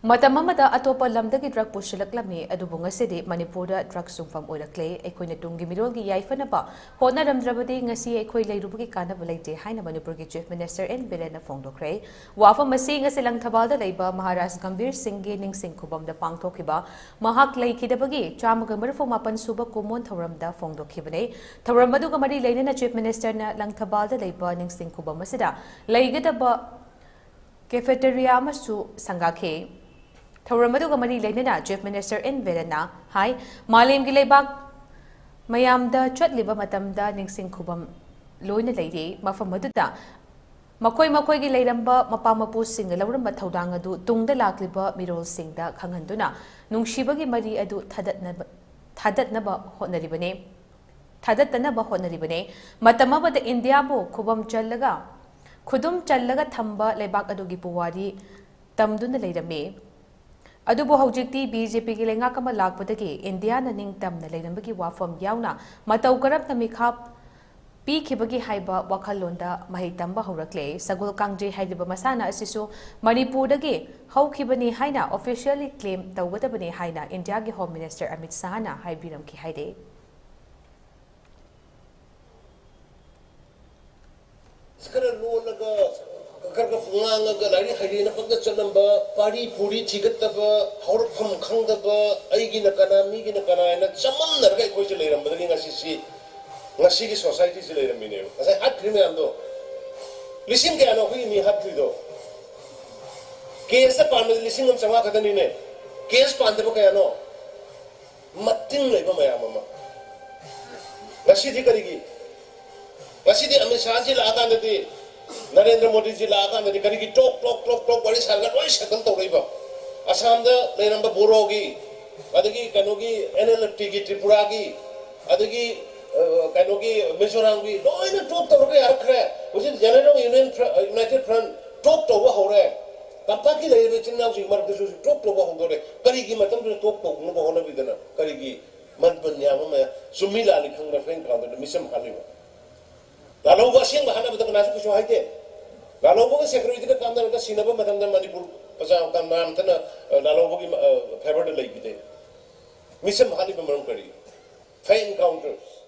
Matam amada atopa lamdagi drug pusilak lami adubu ngasidi Manipurda drug sungfam oirakle Eikhoina tungi mirol gi yaiphanaba hotnaramdrabadi ngasi eikhoi leirubagi kanaba leite haina Manipur gi CM.N Biren na phongdokre wafam masi ngasi lamdagi leiba Maharaj Gambir Singh gi ningsing khubam da pangthokiba mahak leikidabagi chamaga marfu mapan suba kumon thoramda phongdokhibane thoram aduga mari leinana CM na lamdagi leiba ningsing khubam masida leigadaba cafeteria amasu sangakhe Thauramadu Mari Lenina, CM.N Biren Hai, Malim Gilebak Mayamda Chatliba Matamda Ningsing Kubam Loina Lady, Mafamaduda Makoi Gileramba, Mapamapu Sing, Lauramba Taudangadu, Tungda Lakliba, Mirol Sing da Kanganduna, Nungshibagi Mari Adu Tadat Naba Hotnaribane, Tadatana Hotnaribane, Matamaba the Indiabo, Kubam Chalaga, Kudum Chalaga Tamba, Lebak Adugi Puwadi, Tamduna Ledame. Adubu hojikti BJP ki lenga kama lakpadagi India na ningtam na leirubagi wafam yauna matau karap na mikhap pi khibagi haiba wakhalonda mahitamba horakle sagul kangje haidiba masana asisu Manipurdagi haukhibani haina officially claim tawgadabani haina India ki Home Minister Amit Shah na haibiram ki haide Karga funga ga lari hari na pagda chanamba pari puri thigataba haurpham khangdaba aigi na kana mi gi na kana na chamam narga koi se leiram badani ngasi gi society se leiram mine asa hat khime ando lising ke ano hui mi hat thri do case pa me lising am changa kadani ne case pa ande ba ano matting leiba maya mama ngasi di karigi ngasi di Amit Shah ji la ta de Narendra Modi ji laga na di kari ki tok bari sarga loi sakal to reiba Assam da leiramba borogi adagi kanogi NLFT gi Tripura gi adagi kanogi Mizoram gi loi na tok to ro yar khre which is General United Front tok to wa hore kapta ki leibe chinna ji mar du tok to wa hore kari gi matam du tok to no hona bidana kari gi man ban ya ma sumila ali khang na fen kan da misam haliwa Lalu wasing bahan apa tu nasu kusuh aja. Lalu bukan security kita kamera kita sinapa macam mana Manipur pasal kamera macam mana lalu bukan favor lagi kita. Misal hal ini memang kari. Fair encounters.